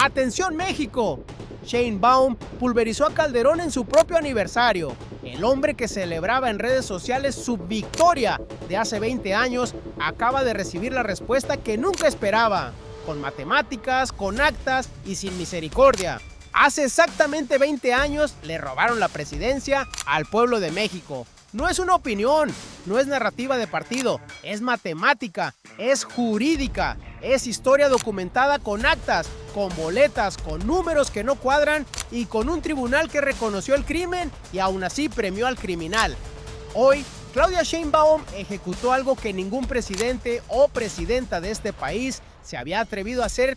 ¡Atención México! Sheinbaum pulverizó a Calderón en su propio aniversario. El hombre que celebraba en redes sociales su victoria de hace 20 años acaba de recibir la respuesta que nunca esperaba, con matemáticas, con actas y sin misericordia. Hace exactamente 20 años le robaron la presidencia al pueblo de México. No es una opinión, no es narrativa de partido, es matemática, es jurídica, es historia documentada con actas, con boletas, con números que no cuadran y con un tribunal que reconoció el crimen y aún así premió al criminal. Hoy, Claudia Sheinbaum ejecutó algo que ningún presidente o presidenta de este país se había atrevido a hacer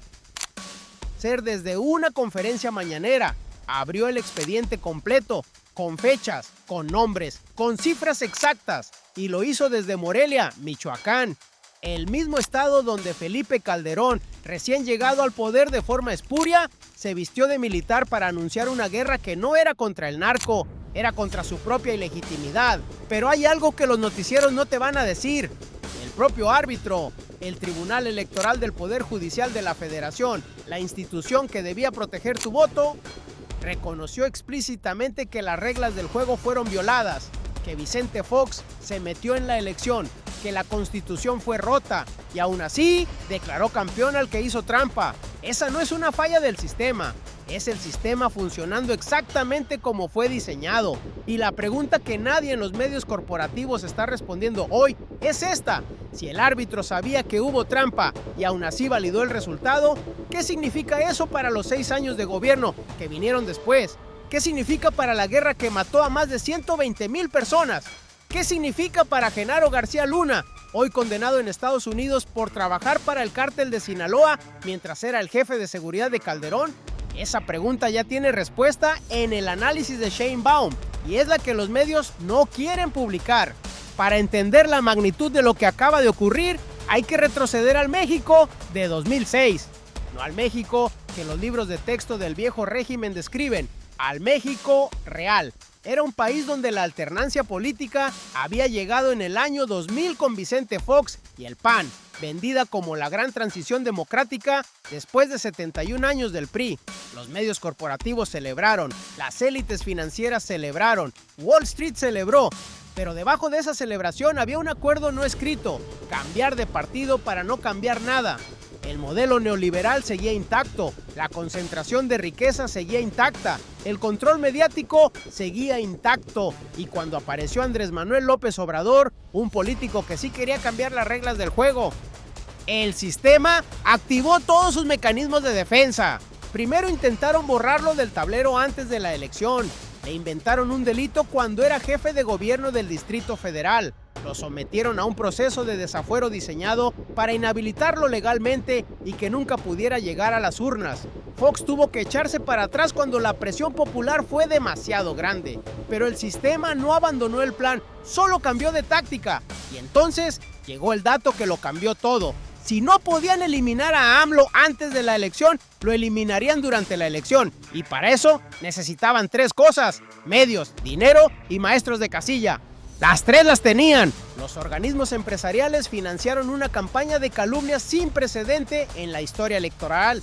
desde una conferencia mañanera. Abrió el expediente completo, con fechas, con nombres, con cifras exactas, y lo hizo desde Morelia, Michoacán, el mismo estado donde Felipe Calderón, recién llegado al poder de forma espuria, se vistió de militar para anunciar una guerra que no era contra el narco, era contra su propia ilegitimidad. Pero hay algo que los noticieros no te van a decir. El propio árbitro, el Tribunal Electoral del Poder Judicial de la Federación, la institución que debía proteger tu voto, reconoció explícitamente que las reglas del juego fueron violadas, que Vicente Fox se metió en la elección, que la Constitución fue rota y aún así declaró campeón al que hizo trampa. Esa no es una falla del sistema, es el sistema funcionando exactamente como fue diseñado. Y la pregunta que nadie en los medios corporativos está respondiendo hoy es esta: si el árbitro sabía que hubo trampa y aún así validó el resultado, ¿qué significa eso para los 6 años de gobierno que vinieron después? ¿Qué significa para la guerra que mató a más de 120,000 personas? ¿Qué significa para Genaro García Luna, hoy condenado en Estados Unidos por trabajar para el cártel de Sinaloa mientras era el jefe de seguridad de Calderón? Esa pregunta ya tiene respuesta en el análisis de Sheinbaum y es la que los medios no quieren publicar. Para entender la magnitud de lo que acaba de ocurrir, hay que retroceder al México de 2006, no al México que los libros de texto del viejo régimen describen, al México real. Era un país donde la alternancia política había llegado en el año 2000 con Vicente Fox y el PAN, vendida como la gran transición democrática después de 71 años del PRI. Los medios corporativos celebraron, las élites financieras celebraron, Wall Street celebró, pero debajo de esa celebración había un acuerdo no escrito: cambiar de partido para no cambiar nada. El modelo neoliberal seguía intacto, la concentración de riqueza seguía intacta, el control mediático seguía intacto, y cuando apareció Andrés Manuel López Obrador, un político que sí quería cambiar las reglas del juego, el sistema activó todos sus mecanismos de defensa. Primero intentaron borrarlo del tablero antes de la elección, le inventaron un delito cuando era jefe de gobierno del Distrito Federal. Lo sometieron a un proceso de desafuero diseñado para inhabilitarlo legalmente y que nunca pudiera llegar a las urnas. Fox tuvo que echarse para atrás cuando la presión popular fue demasiado grande. Pero el sistema no abandonó el plan, solo cambió de táctica. Y entonces llegó el dato que lo cambió todo. Si no podían eliminar a AMLO antes de la elección, lo eliminarían durante la elección. Y para eso necesitaban 3 cosas: medios, dinero y maestros de casilla. Las 3 las tenían. Los organismos empresariales financiaron una campaña de calumnias sin precedente en la historia electoral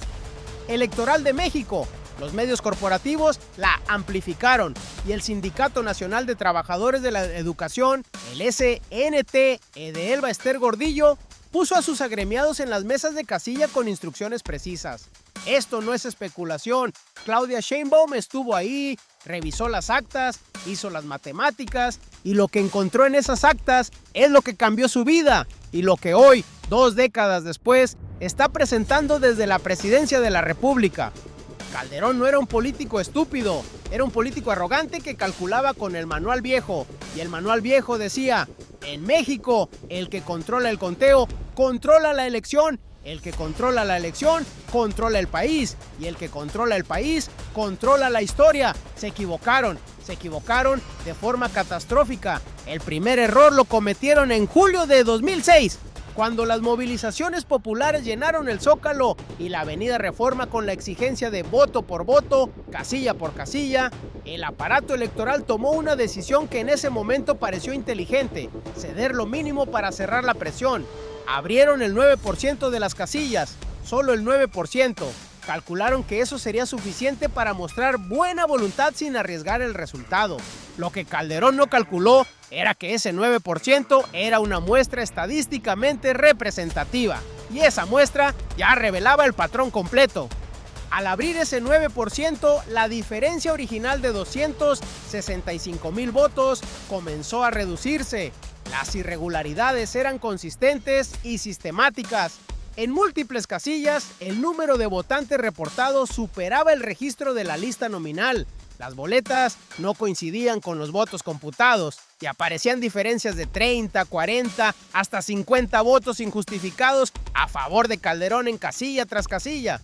de México. Los medios corporativos la amplificaron y el Sindicato Nacional de Trabajadores de la Educación, el SNT de Elba Ester Gordillo, puso a sus agremiados en las mesas de casilla con instrucciones precisas. Esto no es especulación. Claudia Sheinbaum estuvo ahí, revisó las actas, hizo las matemáticas y lo que encontró en esas actas es lo que cambió su vida y lo que hoy, 2 décadas después, está presentando desde la presidencia de la República. Calderón no era un político estúpido, era un político arrogante que calculaba con el manual viejo, y el manual viejo decía: en México, el que controla el conteo, controla la elección, el que controla la elección, controla el país, y el que controla el país, controla la historia. Se equivocaron de forma catastrófica. El primer error lo cometieron en julio de 2006, cuando las movilizaciones populares llenaron el Zócalo y la Avenida Reforma con la exigencia de voto por voto, casilla por casilla. El aparato electoral tomó una decisión que en ese momento pareció inteligente: ceder lo mínimo para cerrar la presión. Abrieron el 9% de las casillas, solo el 9%. Calcularon que eso sería suficiente para mostrar buena voluntad sin arriesgar el resultado. Lo que Calderón no calculó era que ese 9% era una muestra estadísticamente representativa, y esa muestra ya revelaba el patrón completo. Al abrir ese 9%, la diferencia original de 265,000 votos comenzó a reducirse. Las irregularidades eran consistentes y sistemáticas. En múltiples casillas, el número de votantes reportados superaba el registro de la lista nominal. Las boletas no coincidían con los votos computados y aparecían diferencias de 30, 40, hasta 50 votos injustificados a favor de Calderón en casilla tras casilla.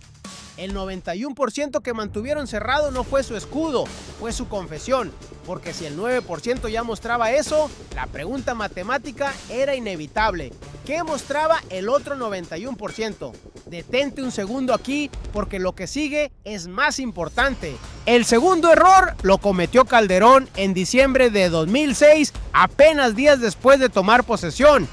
El 91% que mantuvieron cerrado no fue su escudo, fue su confesión, porque si el 9% ya mostraba eso, la pregunta matemática era inevitable. ¿Qué mostraba el otro 91%? Detente un segundo aquí, porque lo que sigue es más importante. El segundo error lo cometió Calderón en diciembre de 2006, apenas días después de tomar posesión.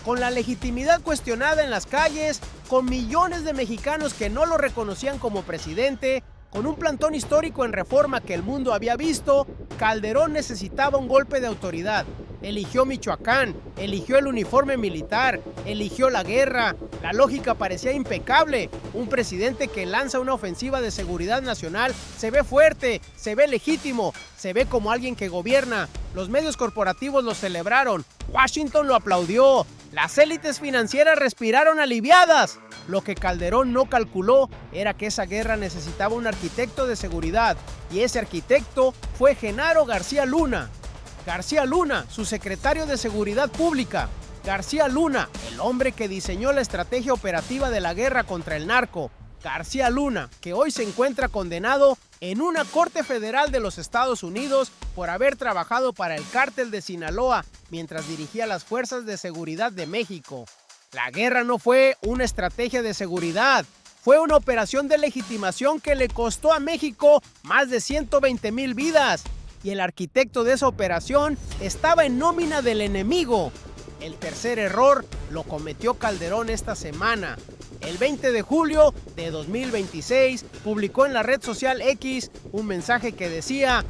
Con la legitimidad cuestionada en las calles, con millones de mexicanos que no lo reconocían como presidente, con un plantón histórico en reforma que el mundo había visto, Calderón necesitaba un golpe de autoridad. Eligió Michoacán, eligió el uniforme militar, eligió la guerra. La lógica parecía impecable. Un presidente que lanza una ofensiva de seguridad nacional se ve fuerte, se ve legítimo, se ve como alguien que gobierna. Los medios corporativos lo celebraron, Washington lo aplaudió. Las élites financieras respiraron aliviadas. Lo que Calderón no calculó era que esa guerra necesitaba un arquitecto de seguridad, y ese arquitecto fue Genaro García Luna. García Luna, su secretario de Seguridad Pública. García Luna, el hombre que diseñó la estrategia operativa de la guerra contra el narco. García Luna, que hoy se encuentra condenado en una corte federal de los Estados Unidos por haber trabajado para el cártel de Sinaloa mientras dirigía las fuerzas de seguridad de México. La guerra no fue una estrategia de seguridad, fue una operación de legitimación que le costó a México más de 120,000 vidas. Y el arquitecto de esa operación estaba en nómina del enemigo. El tercer error lo cometió Calderón esta semana. El 20 de julio de 2026 publicó en la red social X un mensaje que decía: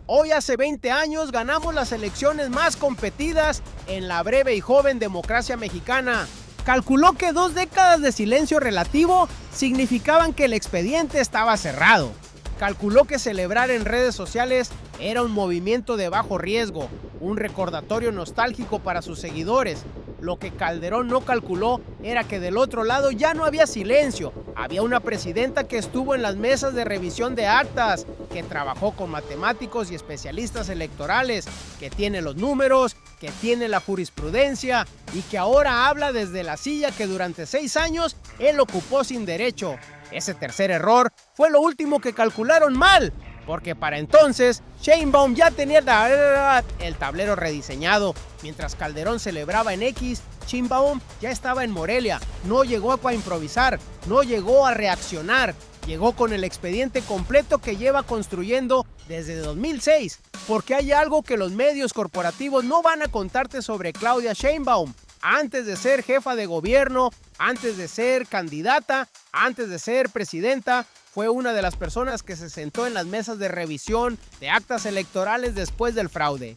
hoy hace 20 años ganamos las elecciones más competidas en la breve y joven democracia mexicana. Calculó que 2 décadas de silencio relativo significaban que el expediente estaba cerrado. Calculó que celebrar en redes sociales era un movimiento de bajo riesgo, un recordatorio nostálgico para sus seguidores. Lo que Calderón no calculó era que del otro lado ya no había silencio. Había una presidenta que estuvo en las mesas de revisión de actas, que trabajó con matemáticos y especialistas electorales, que tiene los números, que tiene la jurisprudencia y que ahora habla desde la silla que durante 6 años él ocupó sin derecho. Ese tercer error fue lo último que calcularon mal, porque para entonces Sheinbaum ya tenía el tablero rediseñado. Mientras Calderón celebraba en X, Sheinbaum ya estaba en Morelia. No llegó a improvisar, no llegó a reaccionar. Llegó con el expediente completo que lleva construyendo desde 2006, porque hay algo que los medios corporativos no van a contarte sobre Claudia Sheinbaum. Antes de ser jefa de gobierno, antes de ser candidata, antes de ser presidenta, fue una de las personas que se sentó en las mesas de revisión de actas electorales después del fraude.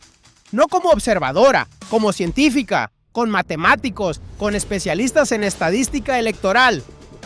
No como observadora, como científica, con matemáticos, con especialistas en estadística electoral.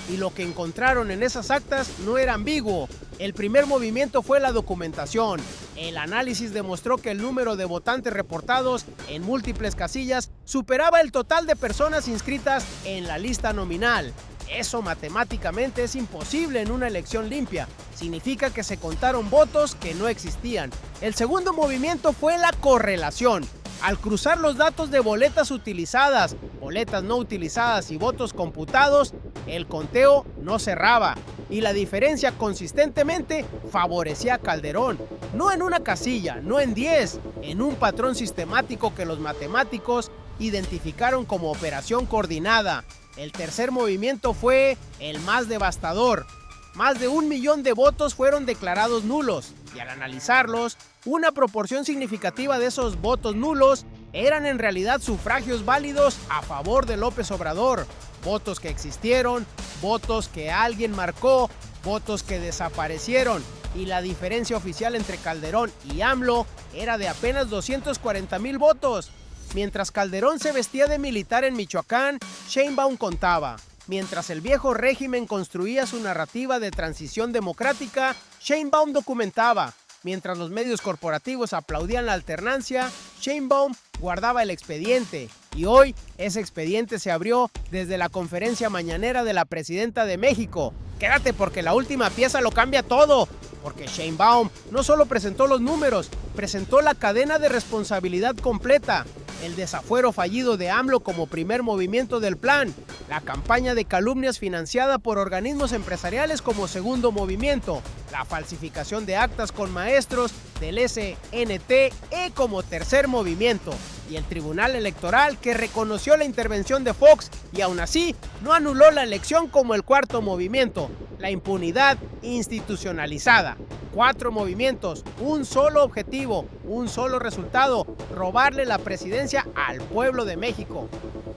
Y lo que encontraron en esas actas no era ambiguo. El primer movimiento fue la documentación. El análisis demostró que el número de votantes reportados en múltiples casillas superaba el total de personas inscritas en la lista nominal. Eso matemáticamente es imposible en una elección limpia. Significa que se contaron votos que no existían. El segundo movimiento fue la correlación. Al cruzar los datos de boletas utilizadas, boletas no utilizadas y votos computados, el conteo no cerraba y la diferencia consistentemente favorecía a Calderón. No en una casilla, no en 10, en un patrón sistemático que los matemáticos identificaron como operación coordinada. El tercer movimiento fue el más devastador. Más de 1 millón de votos fueron declarados nulos y al analizarlos, una proporción significativa de esos votos nulos eran en realidad sufragios válidos a favor de López Obrador. Votos que existieron, votos que alguien marcó, votos que desaparecieron, y la diferencia oficial entre Calderón y AMLO era de apenas 240,000 votos. Mientras Calderón se vestía de militar en Michoacán, Sheinbaum contaba. Mientras el viejo régimen construía su narrativa de transición democrática, Sheinbaum documentaba. Mientras los medios corporativos aplaudían la alternancia, Sheinbaum guardaba el expediente. Y hoy ese expediente se abrió desde la conferencia mañanera de la presidenta de México. Quédate porque la última pieza lo cambia todo. Porque Sheinbaum no solo presentó los números, presentó la cadena de responsabilidad completa. El desafuero fallido de AMLO como primer movimiento del plan, la campaña de calumnias financiada por organismos empresariales como segundo movimiento, la falsificación de actas con maestros del SNTE como tercer movimiento, y el Tribunal Electoral que reconoció la intervención de Fox y aún así no anuló la elección como el cuarto movimiento, la impunidad institucionalizada. 4 movimientos, un solo objetivo, un solo resultado: robarle la presidencia al pueblo de México.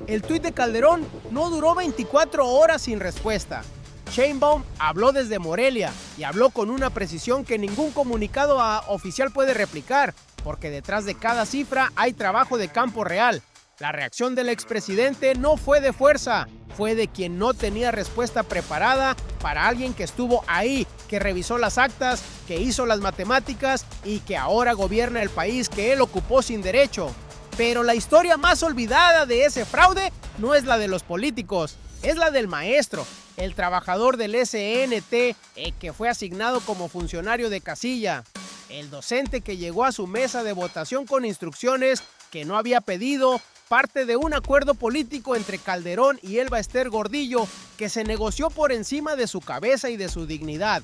El tuit de Calderón no duró 24 horas sin respuesta. Sheinbaum habló desde Morelia y habló con una precisión que ningún comunicado oficial puede replicar, porque detrás de cada cifra hay trabajo de campo real. La reacción del expresidente no fue de fuerza, fue de quien no tenía respuesta preparada para alguien que estuvo ahí, que revisó las actas, que hizo las matemáticas y que ahora gobierna el país que él ocupó sin derecho. Pero la historia más olvidada de ese fraude no es la de los políticos, es la del maestro, el trabajador del SNT que fue asignado como funcionario de casilla, el docente que llegó a su mesa de votación con instrucciones que no había pedido, parte de un acuerdo político entre Calderón y Elba Ester Gordillo que se negoció por encima de su cabeza y de su dignidad.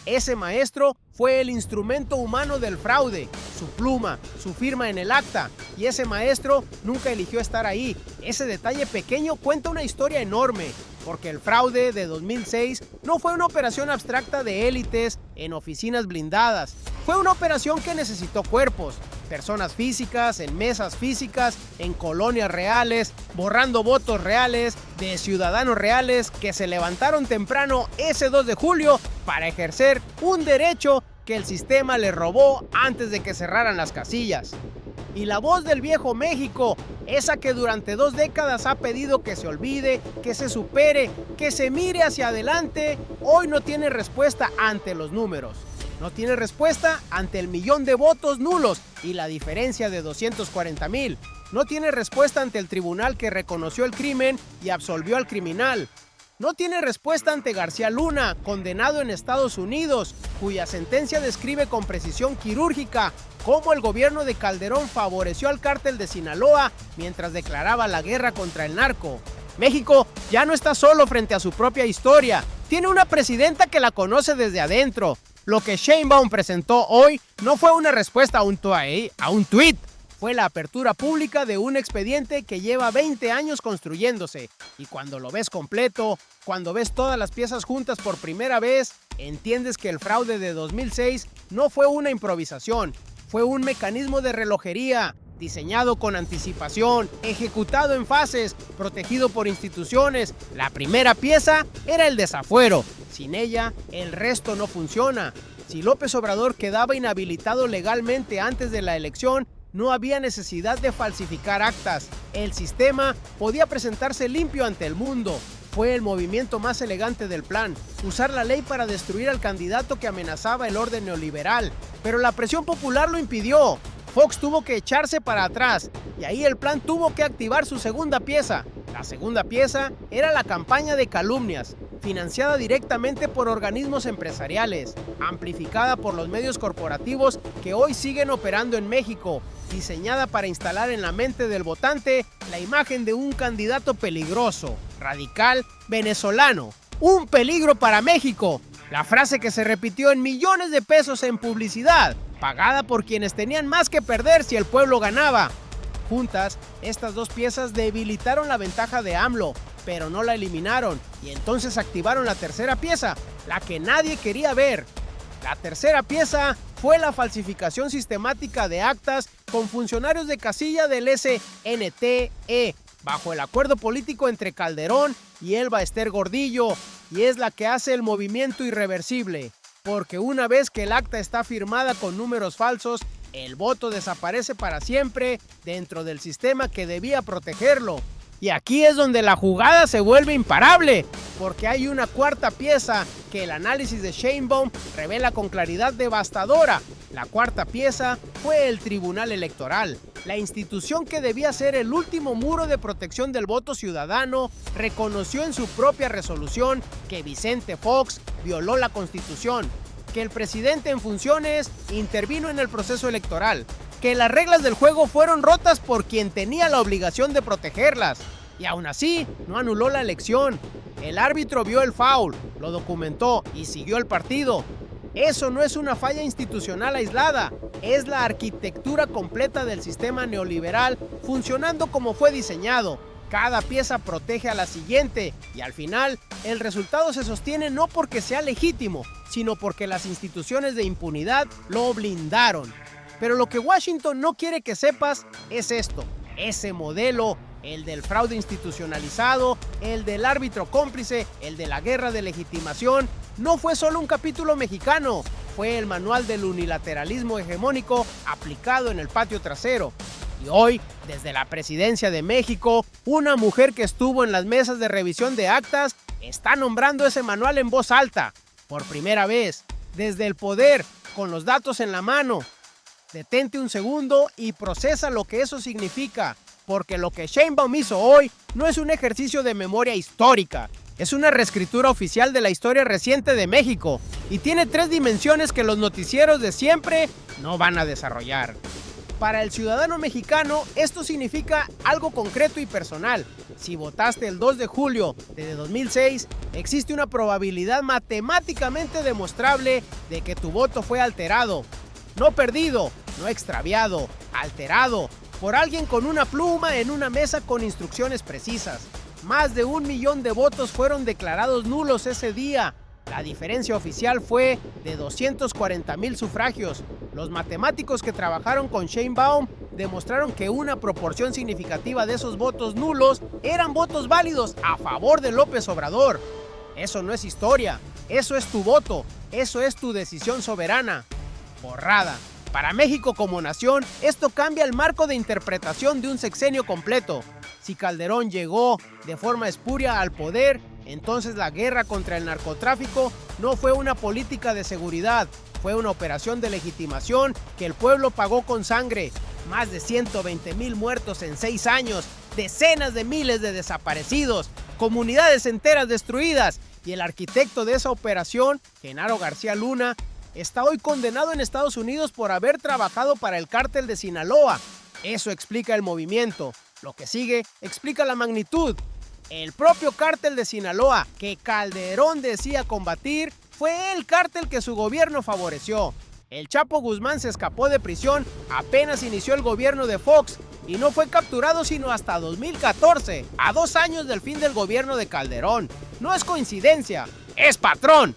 Ese maestro fue el instrumento humano del fraude, su pluma, su firma en el acta, y ese maestro nunca eligió estar ahí. Ese detalle pequeño cuenta una historia enorme, porque el fraude de 2006 no fue una operación abstracta de élites en oficinas blindadas, fue una operación que necesitó cuerpos, personas físicas, en mesas físicas, en colonias reales, borrando votos reales, de ciudadanos reales que se levantaron temprano ese 2 de julio para ejercer un derecho que el sistema les robó antes de que cerraran las casillas. Y la voz del viejo México, esa que durante 2 décadas ha pedido que se olvide, que se supere, que se mire hacia adelante, hoy no tiene respuesta ante los números. No tiene respuesta ante el millón de votos nulos y la diferencia de 240,000. No tiene respuesta ante el tribunal que reconoció el crimen y absolvió al criminal. No tiene respuesta ante García Luna, condenado en Estados Unidos, cuya sentencia describe con precisión quirúrgica cómo el gobierno de Calderón favoreció al cártel de Sinaloa mientras declaraba la guerra contra el narco. México ya no está solo frente a su propia historia. Tiene una presidenta que la conoce desde adentro. Lo que Sheinbaum presentó hoy no fue una respuesta a un tuit, fue la apertura pública de un expediente que lleva 20 años construyéndose. Y cuando lo ves completo, cuando ves todas las piezas juntas por primera vez, entiendes que el fraude de 2006 no fue una improvisación, fue un mecanismo de relojería, diseñado con anticipación, ejecutado en fases, protegido por instituciones. La primera pieza era el desafuero. Sin ella, el resto no funciona. Si López Obrador quedaba inhabilitado legalmente antes de la elección, no había necesidad de falsificar actas. El sistema podía presentarse limpio ante el mundo. Fue el movimiento más elegante del plan, usar la ley para destruir al candidato que amenazaba el orden neoliberal. Pero la presión popular lo impidió. Fox tuvo que echarse para atrás y ahí el plan tuvo que activar su segunda pieza. La segunda pieza era la campaña de calumnias, financiada directamente por organismos empresariales, amplificada por los medios corporativos que hoy siguen operando en México, diseñada para instalar en la mente del votante la imagen de un candidato peligroso, radical, venezolano, un peligro para México. La frase que se repitió en millones de pesos en publicidad, pagada por quienes tenían más que perder si el pueblo ganaba. Juntas, estas dos piezas debilitaron la ventaja de AMLO, pero no la eliminaron, y entonces activaron la tercera pieza, la que nadie quería ver. La tercera pieza fue la falsificación sistemática de actas con funcionarios de casilla del SNTE, bajo el acuerdo político entre Calderón y Elba Ester Gordillo, y es la que hace el movimiento irreversible, porque una vez que el acta está firmada con números falsos, el voto desaparece para siempre dentro del sistema que debía protegerlo. Y aquí es donde la jugada se vuelve imparable, porque hay una cuarta pieza que el análisis de Sheinbaum revela con claridad devastadora. La cuarta pieza fue el Tribunal Electoral. La institución que debía ser el último muro de protección del voto ciudadano reconoció en su propia resolución que Vicente Fox violó la Constitución, que el presidente en funciones intervino en el proceso electoral, que las reglas del juego fueron rotas por quien tenía la obligación de protegerlas. Y aún así, no anuló la elección. El árbitro vio el foul, lo documentó y siguió el partido. Eso no es una falla institucional aislada, es la arquitectura completa del sistema neoliberal funcionando como fue diseñado. Cada pieza protege a la siguiente y al final el resultado se sostiene no porque sea legítimo, sino porque las instituciones de impunidad lo blindaron. Pero lo que Washington no quiere que sepas es esto, ese modelo, el del fraude institucionalizado, el del árbitro cómplice, el de la guerra de legitimación, no fue solo un capítulo mexicano, fue el manual del unilateralismo hegemónico aplicado en el patio trasero. Y hoy, desde la presidencia de México, una mujer que estuvo en las mesas de revisión de actas está nombrando ese manual en voz alta, por primera vez, desde el poder, con los datos en la mano. Detente un segundo y procesa lo que eso significa, porque lo que Sheinbaum hizo hoy no es un ejercicio de memoria histórica, es una reescritura oficial de la historia reciente de México y tiene 3 dimensiones que los noticieros de siempre no van a desarrollar. Para el ciudadano mexicano, esto significa algo concreto y personal. Si votaste el 2 de julio de 2006, existe una probabilidad matemáticamente demostrable de que tu voto fue alterado. No perdido, no extraviado, alterado, por alguien con una pluma en una mesa con instrucciones precisas. Más de 1 millón de votos fueron declarados nulos ese día. La diferencia oficial fue de 240,000 sufragios. Los matemáticos que trabajaron con Sheinbaum demostraron que una proporción significativa de esos votos nulos eran votos válidos a favor de López Obrador. Eso no es historia, eso es tu voto, eso es tu decisión soberana. Borrada. Para México como nación, esto cambia el marco de interpretación de un sexenio completo. Si Calderón llegó de forma espuria al poder, entonces la guerra contra el narcotráfico no fue una política de seguridad, fue una operación de legitimación que el pueblo pagó con sangre. Más de 120,000 muertos en 6 años, decenas de miles de desaparecidos, comunidades enteras destruidas, y el arquitecto de esa operación, Genaro García Luna, está hoy condenado en Estados Unidos por haber trabajado para el cártel de Sinaloa. Eso explica el movimiento. Lo que sigue explica la magnitud. El propio cártel de Sinaloa, que Calderón decía combatir, fue el cártel que su gobierno favoreció. El Chapo Guzmán se escapó de prisión apenas inició el gobierno de Fox y no fue capturado sino hasta 2014, a 2 años del fin del gobierno de Calderón. No es coincidencia, es patrón.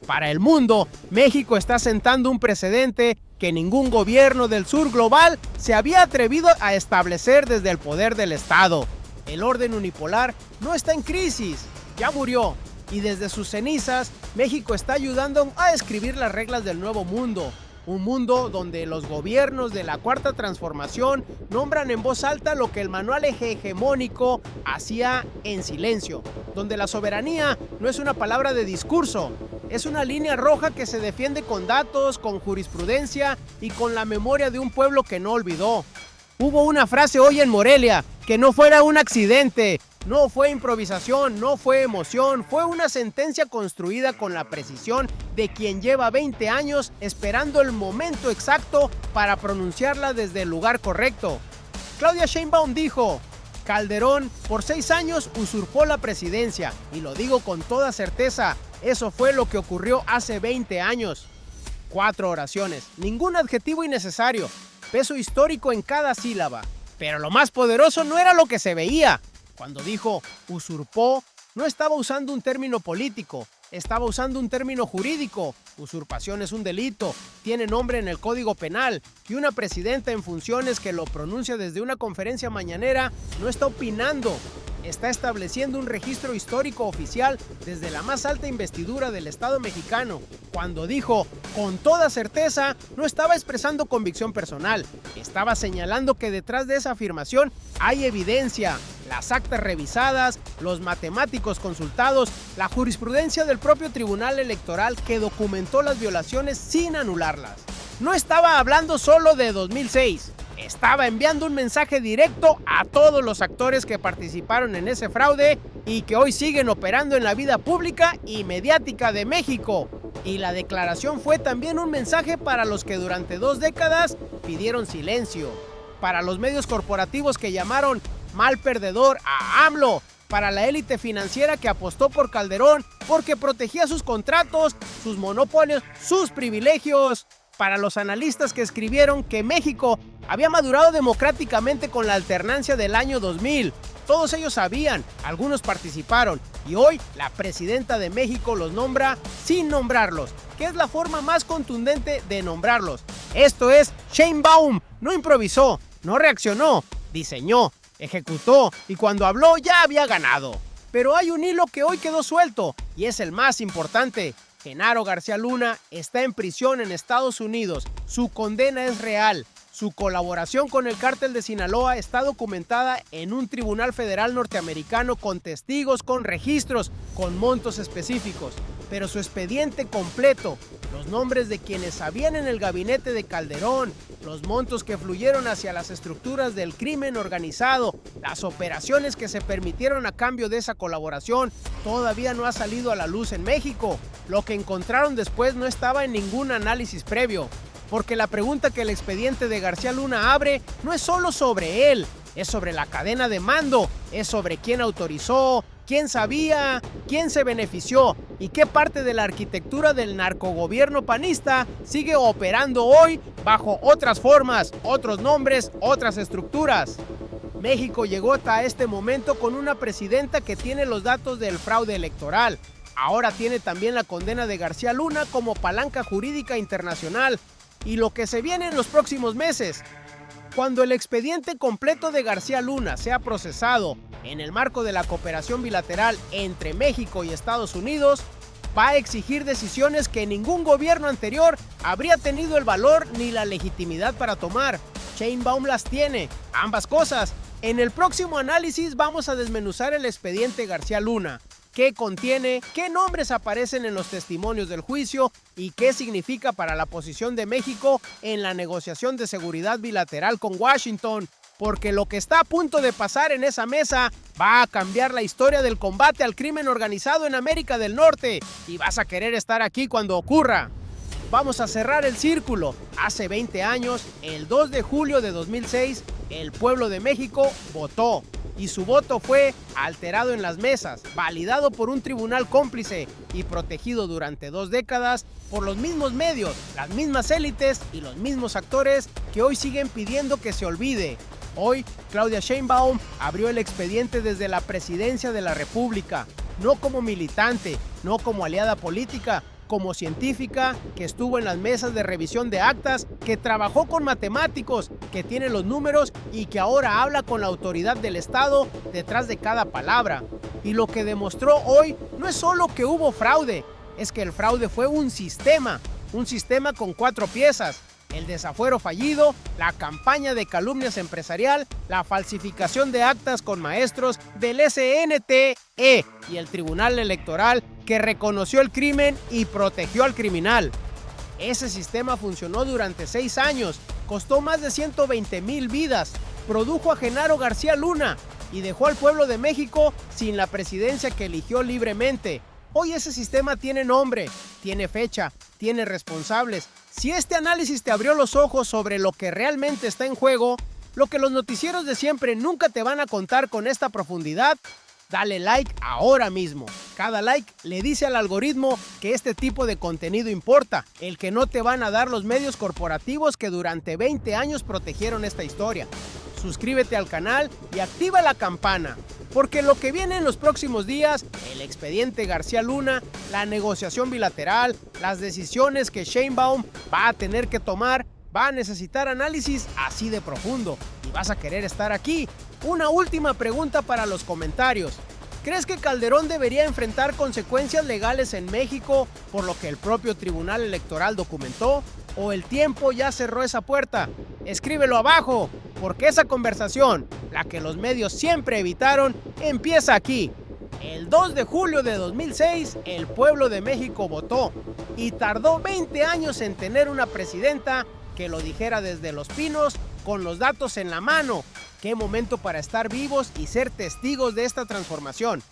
Para el mundo, México está sentando un precedente que ningún gobierno del sur global se había atrevido a establecer desde el poder del Estado. El orden unipolar no está en crisis, ya murió, y desde sus cenizas, México está ayudando a escribir las reglas del nuevo mundo. Un mundo donde los gobiernos de la Cuarta Transformación nombran en voz alta lo que el manual hegemónico hacía en silencio, donde la soberanía no es una palabra de discurso, es una línea roja que se defiende con datos, con jurisprudencia y con la memoria de un pueblo que no olvidó. Hubo una frase hoy en Morelia, que no fuera un accidente, no fue improvisación, no fue emoción, fue una sentencia construida con la precisión de quien lleva 20 años esperando el momento exacto para pronunciarla desde el lugar correcto. Claudia Sheinbaum dijo: Calderón por 6 años usurpó la presidencia, y lo digo con toda certeza, eso fue lo que ocurrió hace 20 años. 4 oraciones, ningún adjetivo innecesario, peso histórico en cada sílaba. Pero lo más poderoso no era lo que se veía. Cuando dijo usurpó, no estaba usando un término político, estaba usando un término jurídico. Usurpación es un delito, tiene nombre en el Código Penal y una presidenta en funciones que lo pronuncia desde una conferencia mañanera no está opinando. Está estableciendo un registro histórico oficial desde la más alta investidura del Estado mexicano. Cuando dijo, con toda certeza, no estaba expresando convicción personal. Estaba señalando que detrás de esa afirmación hay evidencia, las actas revisadas, los matemáticos consultados, la jurisprudencia del propio Tribunal Electoral que documentó las violaciones sin anularlas. No estaba hablando solo de 2006. Estaba enviando un mensaje directo a todos los actores que participaron en ese fraude y que hoy siguen operando en la vida pública y mediática de México. Y la declaración fue también un mensaje para los que durante 2 décadas pidieron silencio, para los medios corporativos que llamaron mal perdedor a AMLO, para la élite financiera que apostó por Calderón porque protegía sus contratos, sus monopolios, sus privilegios, para los analistas que escribieron que México había madurado democráticamente con la alternancia del año 2000. Todos ellos sabían, algunos participaron, y hoy la presidenta de México los nombra sin nombrarlos, que es la forma más contundente de nombrarlos. Esto es, Sheinbaum no improvisó, no reaccionó, diseñó, ejecutó, y cuando habló ya había ganado. Pero hay un hilo que hoy quedó suelto, y es el más importante. Genaro García Luna está en prisión en Estados Unidos. Su condena es real. Su colaboración con el cártel de Sinaloa está documentada en un tribunal federal norteamericano con testigos, con registros, con montos específicos. Pero su expediente completo, los nombres de quienes habían en el gabinete de Calderón, los montos que fluyeron hacia las estructuras del crimen organizado, las operaciones que se permitieron a cambio de esa colaboración, todavía no ha salido a la luz en México. Lo que encontraron después no estaba en ningún análisis previo, porque la pregunta que el expediente de García Luna abre no es solo sobre él, es sobre la cadena de mando, es sobre quién autorizó, quién sabía, quién se benefició y qué parte de la arquitectura del narcogobierno panista sigue operando hoy bajo otras formas, otros nombres, otras estructuras. México llegó hasta este momento con una presidenta que tiene los datos del fraude electoral. Ahora tiene también la condena de García Luna como palanca jurídica internacional y lo que se viene en los próximos meses. Cuando el expediente completo de García Luna sea procesado en el marco de la cooperación bilateral entre México y Estados Unidos, va a exigir decisiones que ningún gobierno anterior habría tenido el valor ni la legitimidad para tomar. Sheinbaum las tiene, ambas cosas. En el próximo análisis vamos a desmenuzar el expediente García Luna. ¿Qué contiene? ¿Qué nombres aparecen en los testimonios del juicio? ¿Y qué significa para la posición de México en la negociación de seguridad bilateral con Washington? Porque lo que está a punto de pasar en esa mesa va a cambiar la historia del combate al crimen organizado en América del Norte y vas a querer estar aquí cuando ocurra. Vamos a cerrar el círculo. Hace 20 años, el 2 de julio de 2006, el pueblo de México votó. Y su voto fue alterado en las mesas, validado por un tribunal cómplice y protegido durante 2 décadas por los mismos medios, las mismas élites y los mismos actores que hoy siguen pidiendo que se olvide. Hoy, Claudia Sheinbaum abrió el expediente desde la presidencia de la República, no como militante, no como aliada política, como científica que estuvo en las mesas de revisión de actas, que trabajó con matemáticos, que tiene los números y que ahora habla con la autoridad del Estado detrás de cada palabra. Y lo que demostró hoy no es solo que hubo fraude, es que el fraude fue un sistema con 4 piezas. El desafuero fallido, la campaña de calumnias empresarial, la falsificación de actas con maestros del SNTE y el Tribunal Electoral que reconoció el crimen y protegió al criminal. Ese sistema funcionó durante 6 años, costó más de 120,000 vidas, produjo a Genaro García Luna y dejó al pueblo de México sin la presidencia que eligió libremente. Hoy ese sistema tiene nombre, tiene fecha, tiene responsables. Si este análisis te abrió los ojos sobre lo que realmente está en juego, lo que los noticieros de siempre nunca te van a contar con esta profundidad, dale like ahora mismo. Cada like le dice al algoritmo que este tipo de contenido importa, el que no te van a dar los medios corporativos que durante 20 años protegieron esta historia. Suscríbete al canal y activa la campana, Porque lo que viene en los próximos días, el expediente García Luna, la negociación bilateral, las decisiones que Sheinbaum va a tener que tomar, va a necesitar análisis así de profundo y vas a querer estar aquí. Una última pregunta para los comentarios. ¿Crees que Calderón debería enfrentar consecuencias legales en México por lo que el propio Tribunal Electoral documentó? ¿O el tiempo ya cerró esa puerta? Escríbelo abajo, porque esa conversación, la que los medios siempre evitaron, empieza aquí. El 2 de julio de 2006, el pueblo de México votó y tardó 20 años en tener una presidenta que lo dijera desde Los Pinos con los datos en la mano. Qué momento para estar vivos y ser testigos de esta transformación.